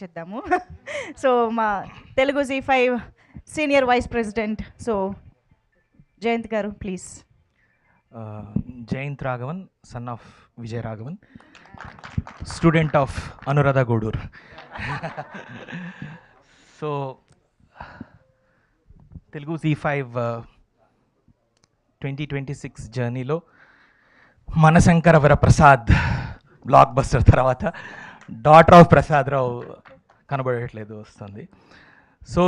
చేద్దాము. సో మా Telugu Z5 senior vice president so Jayant గారు please. Jayant Raghavan, son of Vijay Raghavan, student of Anuradha Gudur. So Telugu Z5 2026 జర్నీలో Manashankara Varaprasad blockbuster తర్వాత డాటర్ ఆఫ్ ప్రసాద్ రావు కనబడట్లేదు వస్తుంది. So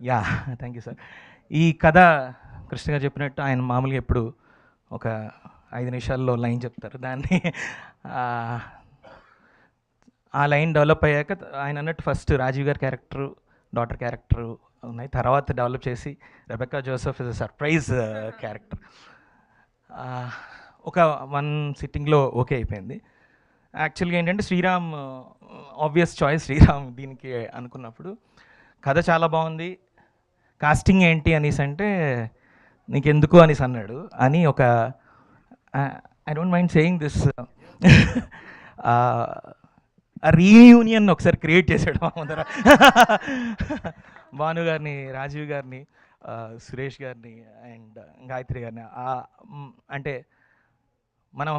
yeah, thank you sir. ఈ కథ కృష్ణ గారు చెప్పినట్టు ఆయన మామూలుగా ఎప్పుడు ఒక 5 నిమిషాల్లో లైన్ చెప్తారు. దాన్ని ఆ లైన్ డెవలప్ అయ్యాక ఆయన అన్నట్టు ఫస్ట్ రాజీవ్ గారి క్యారెక్టరు, డాటర్ క్యారెక్టరు ఉన్నాయి. తర్వాత డెవలప్ చేసి Rebecca Joseph is a surprise character. ఒక 1 సిట్టింగ్లో ఓకే అయిపోయింది. యాక్చువల్గా ఏంటంటే శ్రీరామ్ ఆబ్వియస్ చాయిస్ శ్రీరామ్ దీనికి అనుకున్నప్పుడు కథ చాలా బాగుంది, కాస్టింగ్ ఏంటి అనేసి అంటే నీకెందుకు అనేసి అన్నాడు అని ఒక I don't mind saying this reunion ఒకసారి క్రియేట్ చేశాడు మా ముందర. భాను గారిని, రాజీవ్ గారిని, సురేష్ గారిని అండ్ గాయత్రి గారిని అంటే మనం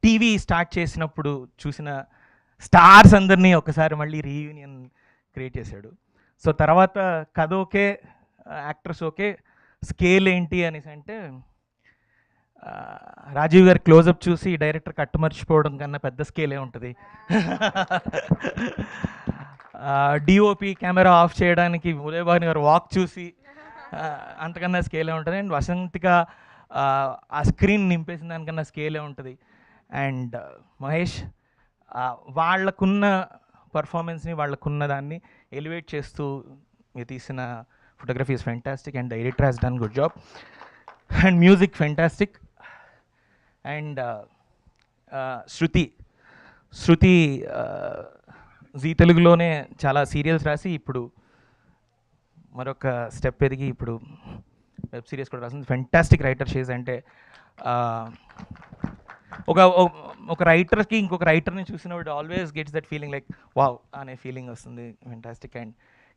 టీవీ స్టార్ట్ చేసినప్పుడు చూసిన స్టార్స్ అందరినీ ఒకసారి మళ్ళీ రీయూనియన్ క్రియేట్ చేశాడు. సో తర్వాత కథ ఓకే, యాక్టర్స్ ఓకే, స్కేల్ ఏంటి అనేసి అంటే రాజీవ్ గారి క్లోజప్ చూసి డైరెక్టర్ కట్టుమర్చిపోవడం కన్నా పెద్ద స్కేలే ఉంటుంది. డిఓపి కెమెరా ఆఫ్ చేయడానికి ఉదయభాను గారు వాక్ చూసి అంతకన్నా స్కేలే ఉంటుంది. అండ్ వసంతిగా ఆ స్క్రీన్ నింపేసిన దానికన్నా స్కేలే ఉంటుంది. అండ్ మహేష్ వాళ్ళకున్న పర్ఫార్మెన్స్ని, వాళ్ళకున్న దాన్ని ఎలివేట్ చేస్తూ మీరు తీసిన photography is fantastic and the editor has done good job and music fantastic. And Shruti ji తెలుగులోనే చాలా సీరియల్స్ రాసి ఇప్పుడు మరొక స్టెప్ ఎదిగి ఇప్పుడు వెబ్ సిరీస్ కూడా రాసింది. Fantastic writer she's. అంటే ఒక రైటర్కి ఇంకొక రైటర్ని చూసినప్పుడు always gets that feeling like wow అనే ఫీలింగ్ వస్తుంది. ఫెంటాస్టిక్. అండ్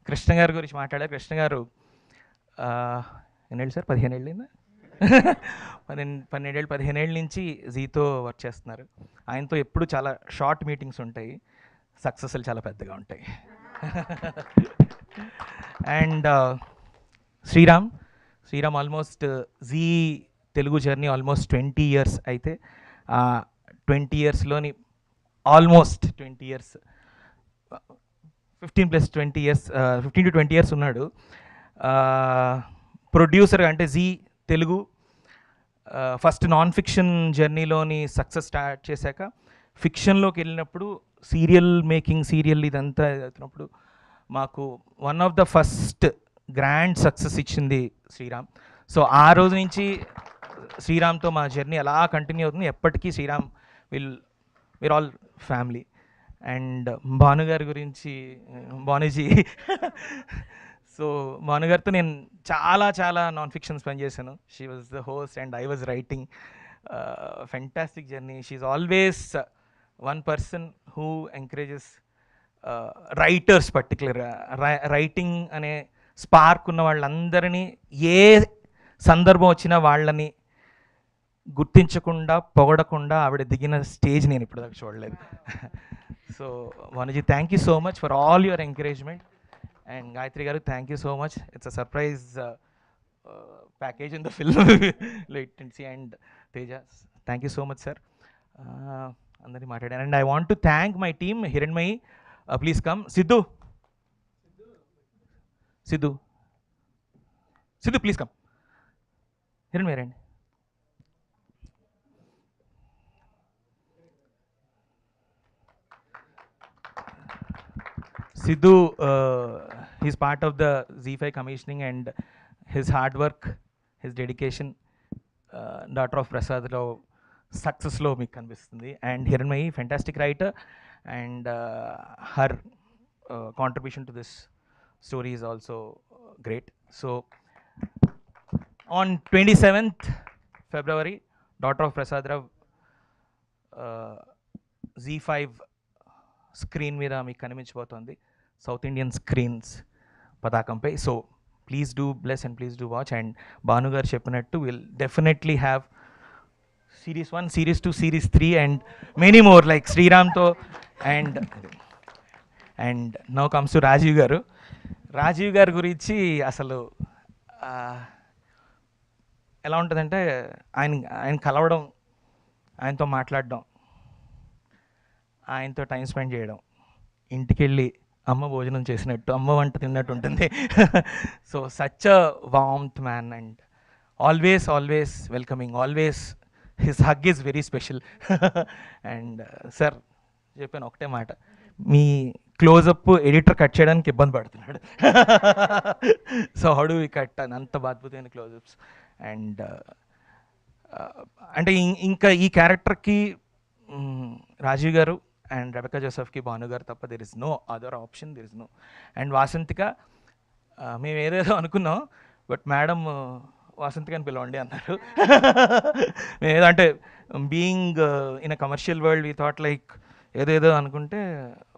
కృష్ణ గారి గురించి మాట్లాడారు. కృష్ణ గారు ఎన్నేళ్ళు సార్? 15 ఏళ్ళైందా? 15 ఏళ్ళ నుంచి జీతో వర్క్ చేస్తున్నారు. ఆయనతో ఎప్పుడు చాలా షార్ట్ మీటింగ్స్ ఉంటాయి, సక్సెస్లు చాలా పెద్దగా ఉంటాయి. And Sriram almost Zee Telugu journey almost 20 years అయితే 20 ఇయర్స్లోని almost 20 years 15 + 20 years 15 to 20 years ఉన్నాడు. ప్రొడ్యూసర్ అంటే Zee Telugu first non fiction జర్నీలోని సక్సెస్ స్టార్ట్ చేశాక ఫిక్షన్లోకి వెళ్ళినప్పుడు సీరియల్ మేకింగ్, సీరియల్ ఇదంతా అవుతున్నప్పుడు మాకు one of the first grand success ఇచ్చింది శ్రీరామ్. సో ఆ రోజు నుంచి శ్రీరామ్తో మా జర్నీ అలా కంటిన్యూ అవుతుంది. ఎప్పటికీ Sriram Veer all family. And భానుగారి గురించి, భానుజీ, సో భానుగారితో నేను చాలా నాన్ ఫిక్షన్స్ పనిచేశాను. She was the host and I was writing. Fantastic journey. She is always one person who encourages writers, పర్టికులర్గా రైటింగ్ అనే స్పార్క్ ఉన్న వాళ్ళందరినీ ఏ సందర్భం వచ్చినా వాళ్ళని గుర్తించకుండా, పొగడకుండా ఆవిడ దిగిన స్టేజ్ నేను ఇప్పుడు దాకా చూడలేదు. So Bhanuji, thank you so much for all your encouragement. And Gayatri గారు, thank you so much. It's a surprise package in the film. లేటెన్సీ and Teja, thank you so much sir. అందరినీ మాట్లాడాను. And I want to thank my team. Hiranmayi, please come. Siddhu please come. Hiranmayi రండి. Sidhu, he's part of the Z5 commissioning and his hard work, his dedication, daughter of Prasad Rao, success lo meeku kanipistundi. And Hiranmayi, fantastic writer, and her contribution to this story is also great. So on 27th February, daughter of Prasad Rao, Z5 screen మీద మీకు కనిపించబోతోంది, south Indian screens పతాకంపై. So please do bless and please do watch. And Bhanu గారు చెప్పినట్టు will definitely have Series 1, Series 2, Series 3 and many more like శ్రీరామ్తో. And now comes to Rajiv గారు. రాజీవ్ గారి గురించి అసలు ఎలా ఉంటుందంటే ఆయన కలవడం, ఆయనతో మాట్లాడడం, ఆయనతో టైం స్పెండ్ చేయడం, ఇంటికి వెళ్ళి అమ్మ భోజనం చేసినట్టు, అమ్మ వంట తిన్నట్టు ఉంటుంది. So such a warmth man and always welcoming, always his hug is very special. And sir చెప్పాను ఒకటే మాట, మీ క్లోజప్ ఎడిటర్ కట్ చేయడానికి ఇబ్బంది పడుతున్నాడు. So how do we cut అని అంత అద్భుతమైన క్లోజప్స్. అండ్ అంటే ఇంకా ఈ క్యారెక్టర్కి రాజీవ్ గారు అండ్ రెబెకా జోసెఫ్కి భాను గారు తప్ప there is no other option, there is no. And Vasanthika మేము ఏదేదో అనుకున్నాం, బట్ మేడం వాసంతికని పిలవండి అన్నారు. మేము ఏదో అంటే being in a commercial world we thought like ఏదేదో అనుకుంటే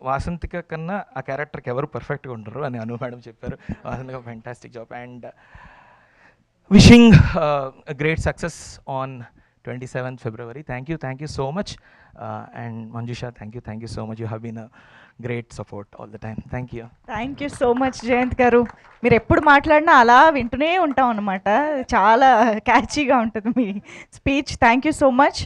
వాసంతిక కన్నా ఆ క్యారెక్టర్కి ఎవరు పర్ఫెక్ట్గా ఉండరు అని అను మేడం చెప్పారు. Vasanthika fantastic job. And wishing great success on 27th February. Thank you so much. And Manjusha, thank you so much. You have been a great support all the time. Thank you. Thank you so much Jayant గారు. మీరు ఎప్పుడు మాట్లాడినా అలా వింటూనే ఉంటాం అనమాట. చాలా క్యాచీగా ఉంటుంది మీ speech. Thank you so much.